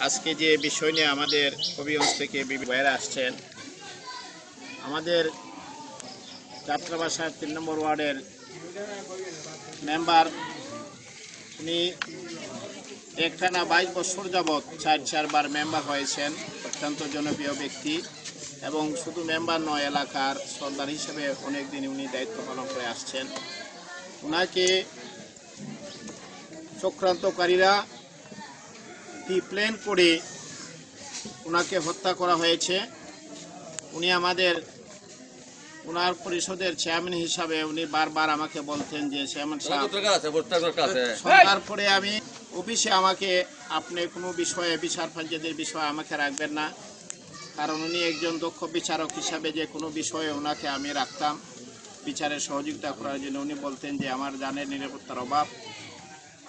আজকে যে বিষয় নিয়ে আমাদের হবিগঞ্জ থেকে বিভিন্ন ভাইরা আসছেন, আমাদের যাত্রাবাসার ৩ নম্বর ওয়ার্ডের মেম্বার, উনি একটানা ২২ বছর যাবৎ ৪বার মেম্বার হয়েছেন। অত্যন্ত জনপ্রিয় ব্যক্তি এবং শুধু মেম্বার নয়, এলাকার সর্দার হিসেবে অনেক দিন উনি দায়িত্ব পালন করে আসছেন। ওনাকে চক্রান্তকারীরা প্ল্যান করে ওনাকে হত্যা করা হয়েছে। উনি ওনার পরিষদের চেয়ারম্যান হিসাবে উনি বারবার আমাকে বলতেন যে চেয়ারম্যান সাহেব, তারপরে আমি অফিসে আমাকে আপনি কোনো বিষয়ে বিচার পঞ্চায়েতের বিষয়ে আমাকে রাখবেন না, কারণ উনি একজন দক্ষ বিচারক হিসাবে যে কোনো বিষয়ে ওনাকে আমি রাখতাম বিচারের সহযোগিতা করার জন্য। উনি বলতেন যে আমার জানের নিরাপত্তার অভাব,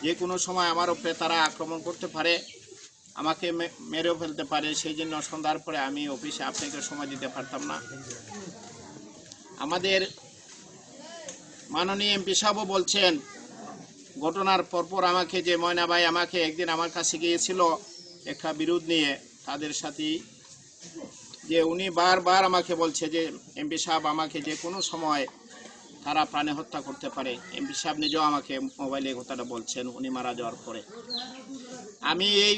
যে কোনো সময় আমার উপরে তারা আক্রমণ করতে পারে, আমাকে মেরেও ফেলতে পারে, সেই জন্য সন্ধ্যার পরে আমি অফিসে আপনাকে সময় দিতে পারতাম না। আমাদের মাননীয় এমপি সাহেবও বলছেন, ঘটনার পরপর আমাকে যে ময়না ভাই আমাকে একদিন আমার কাছে গিয়েছিল একটা বিরোধ নিয়ে তাদের সাথে, যে উনি বারবার আমাকে বলছে যে এমপি সাহেব আমাকে যে কোনো সময় তারা প্রাণে হত্যা করতে পারে। এমপি সাহেব নিজেও আমাকে মোবাইলে কথাটা বলছেন উনি মারা যাওয়ার পরে। আমি এই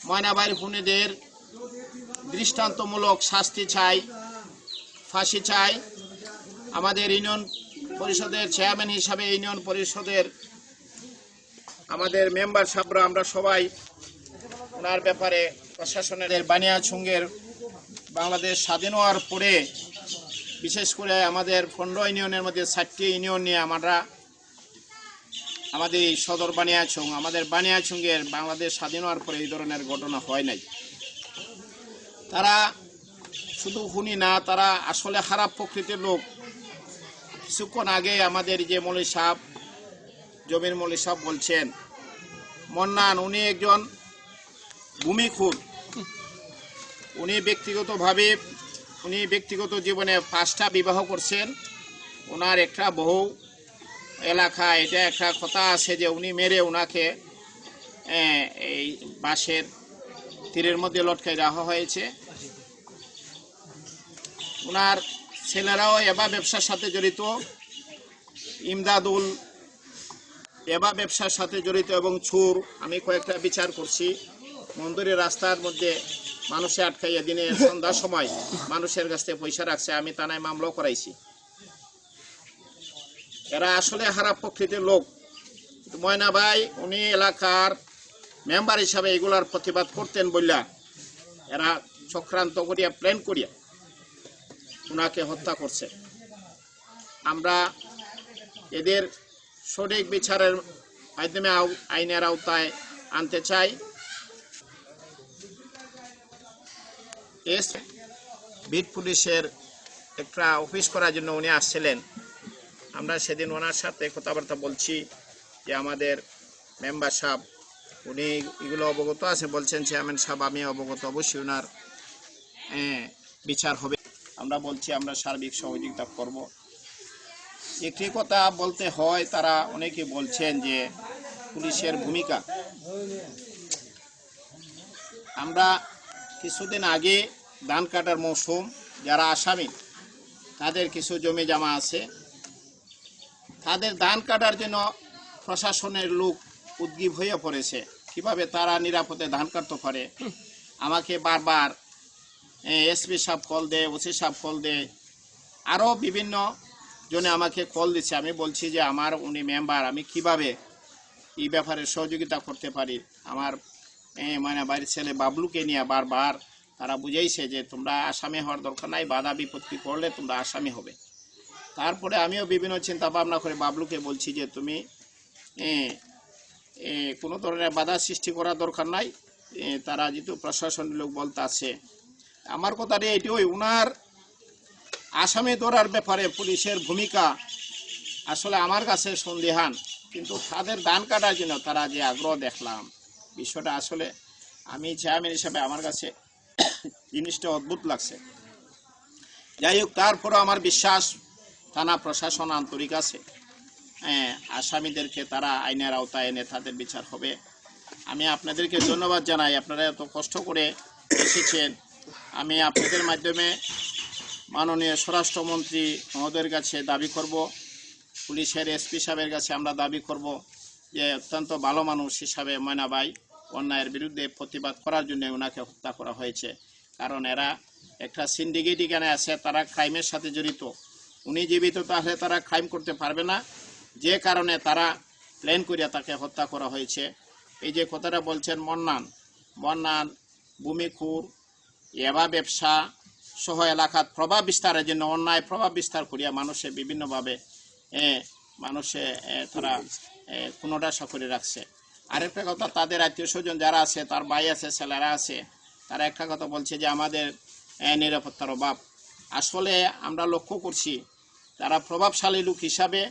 ময়না ভাইয়ের খুনিদের দৃষ্টান্তমূলক শাস্তি চাই, ফাঁসি চাই। আমাদের ইউনিয়ন পরিষদের চেয়ারম্যান হিসাবে ইউনিয়ন পরিষদের আমাদের মেম্বার সাহেবরা আমরা সবাই ওনার ব্যাপারে প্রশাসনের বানিয়াচুঙ্গের বাংলাদেশ স্বাধীন হওয়ার পরে বিশেষ করে আমাদের 15 ইউনিয়নের মধ্যে 7টি ইউনিয়ন নিয়ে আমরা আমাদের এই সদর বানিয়াচুং, আমাদের বানিয়াচুঙ্গের বাংলাদেশ স্বাধীন হওয়ার পরে এই ধরনের ঘটনা হয় নাই। তারা শুধু খুনি না, তারা আসলে খারাপ প্রকৃতির লোক। কিছুক্ষণ আগে আমাদের যে মৌলী সাহেব, জমির মৌলী সাহেব বলছেন মন্নান উনি একজন ভূমিখুর। উনি ব্যক্তিগত জীবনে 5টা বিবাহ করছেন। ওনার একটা বহু এলাকায় এটা একটা কথা আছে যে উনি মেরে ওনাকে এই বাঁশের তীরের মধ্যে লটকাই রাখা হয়েছে। ওনার ছেলেরাও এবা ব্যবসার সাথে জড়িত, ইমদাদুল এবা ব্যবসার সাথে জড়িত এবং চোর। আমি কয়েকটা বিচার করছি, মন্দিরের রাস্তার মধ্যে মানুষে আটকাইয়া দিনে সন্ধ্যার সময় মানুষের কাছ থেকে পয়সা রাখছে, আমি থানায় মামলাও করাইছি। এরা আসলে খারাপ প্রকৃতির লোক। ময়না ভাই উনি এলাকার মেম্বার হিসাবে এগুলার প্রতিবাদ করতেন বললা এরা চক্রান্ত করিয়া প্ল্যান করিয়া ওনাকে হত্যা করছে। আমরা এদের সঠিক বিচারের মাধ্যমে আইনের আওতায় আনতে চাই। বিট পুলিশের একটা অফিস করার জন্য উনি আসছিলেন। আমরা সেদিন ওনার সাথে কথাবার্তা বলছি যে আমাদের মেম্বার সাহেব উনি এগুলো অবগত আছে, বলছেন চেয়ারম্যান সাহেব আমি অবগত, অবশ্যই ওনার বিচার হবে। আমরা বলছি আমরা সার্বিক সহযোগিতা করব। একটি কথা বলতে হয়, তারা অনেকে বলছেন যে পুলিশের ভূমিকা। আমরা কিছুদিন আগে ধান কাটার মৌসুম, যারা আসামি তাদের কিছু জমি জমা আছে, তাদের ধান কাটার জন্য প্রশাসনের লোক উদ্গ্রীব হয়ে পড়েছে কিভাবে তারা নিরাপদে ধান কাটতে পারে। আমাকে বারবার এসপি সাহেব কল দেয়, ওসি সাহেব কল দেয়, আরও বিভিন্ন জনে আমাকে কল দিচ্ছে। আমি বলছি যে আমার উনি মেম্বার, আমি কিভাবে এই ব্যাপারে সহযোগিতা করতে পারি। আমার মানে বাড়ির ছেলে বাবলুকে নিয়ে বারবার তারা বুঝাইছে যে তোমরা আসামি হওয়ার দরকার নাই, বাধা বিপত্তি করলে তোমরা আসামি হবে। তারপরে আমিও বিভিন্ন চিন্তা ভাবনা করে বাবলুকে বলছি যে তুমি কোনো ধরনের বাধা সৃষ্টি করার দরকার নাই। তারা যেহেতু প্রশাসনের লোক বলতে আছে, আমার কথাটা এটিই, উনার আসামি ধরার ব্যাপারে পুলিশের ভূমিকা আসলে আমার কাছে সন্দেহান। কিন্তু তাদের ধান কাটার জন্য তারা যে আগ্রহ দেখলাম, বিষয়টা আসলে আমি চেয়ারম্যান হিসাবে আমার কাছে জিনিসটা অদ্ভুত লাগছে। যাই হোক, তারপরও আমার বিশ্বাস থানা প্রশাসন আন্তরিক আছে, আসামিদেরকে তারা আইনের আওতায় এনে তাদের বিচার হবে। আমি আপনাদেরকে ধন্যবাদ জানাই, আপনারা এত কষ্ট করে এসেছেন। আমি আপনাদের মাধ্যমে মাননীয় স্বরাষ্ট্রমন্ত্রী মহোদয়ের কাছে দাবি করব, পুলিশের এসপি সাহেবের কাছে আমরা দাবি করব যে অত্যন্ত ভালো মানুষ হিসাবে ময়না ভাই অন্যায়ের বিরুদ্ধে প্রতিবাদ করার জন্য ওনাকে হত্যা করা হয়েছে। কারণ এরা একটা সিন্ডিকেট এখানে আছে, তারা ক্রাইমের সাথে জড়িত। উনি জীবিত তাহলে তারা ক্রাইম করতে পারবে না, যে কারণে তারা প্ল্যান করিয়া তাকে হত্যা করা হয়েছে। এই যে কথাটা বলছেন মন্নান ভূমিখুর এবা ব্যবসা সহ এলাকার প্রভাব বিস্তারের জন্য অন্যায় প্রভাব বিস্তার করিয়া মানুষে বিভিন্নভাবে মানুষে তারা পুনরাশা করে রাখছে। আরেকটা কথা, তাদের আত্মীয় স্বজন যারা আছে, তার ভাই আছে, ছেলেরা আছে, তারা একটা কথা বলছে যে আমাদের নিরাপত্তার অভাব। আসলে আমরা লক্ষ্য করছি তারা প্রভাবশালী লোক হিসাবে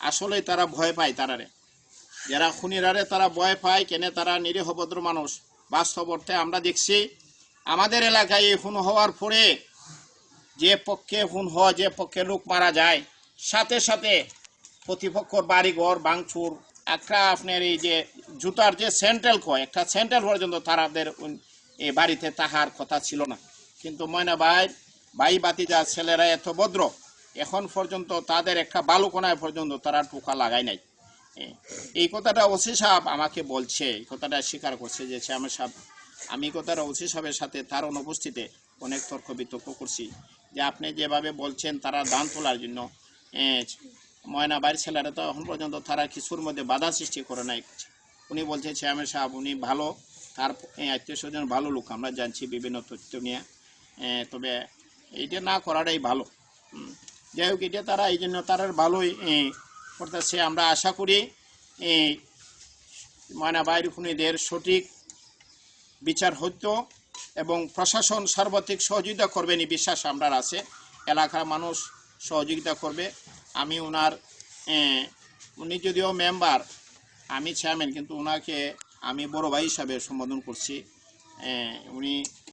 আসলে তারা ভয় পায়, তারারে যারা খুনিরারে তারা ভয় পায় কেন, তারা নিরীহ ভদ্র মানুষ। বাস্তব অর্থে আমরা দেখছি আমাদের এলাকায় এই খুন হওয়ার পরে যে পক্ষে খুন হওয়া, যে পক্ষে লোক মারা যায়, সাথে সাথে প্রতিপক্ষর বাড়িঘর ভাঙচুর, একটা আপনার এই যে জুতার যে সেন্ট্রাল কয়, একটা সেন্ট্রাল পর্যন্ত তাদের এই বাড়িতে তাহার কথা ছিল না। কিন্তু ময়না ভাই বাতিজা ছেলেরা এত ভদ্র, এখন পর্যন্ত তাদের একটা বালুকোনায় পর্যন্ত তারা টোকা লাগায় নাই। এই কথাটা ওসি সাহেব আমাকে বলছে, এই কথাটা স্বীকার করছে যে চেয়ারম্যান সাহেব, আমি কথাটা ওসি সাহেবের সাথে তার অনুপস্থিতিতে অনেক তর্ক বিতর্ক করছি যে আপনি যেভাবে বলছেন তারা দান তোলার জন্য, ময়না বাড়ির ছেলেরা তো এখন পর্যন্ত তারা কিছুর মধ্যে বাধা সৃষ্টি করে নাই। উনি বলছে চেয়ারম্যান সাহেব উনি ভালো, তার আত্মীয় স্বজন ভালো লোক, আমরা জানছি বিভিন্ন তথ্য নিয়ে, তবে এইটা না করাটাই ভালো। যাই হোক, এটা তারা এই জন্য তারা ভালোই করতেছে। আমরা আশা করি ময়না ভাইয়ের খুনিদের সঠিক বিচার হতো এবং প্রশাসন সার্বত্রিক সহযোগিতা করবেন এই বিশ্বাস আমরা আছে, এলাকার মানুষ সহযোগিতা করবে। আমি উনি যদিও মেম্বার, আমি চেয়ারম্যান, কিন্তু ওনাকে আমি বড় ভাই হিসাবে সম্বোধন করছি। উনি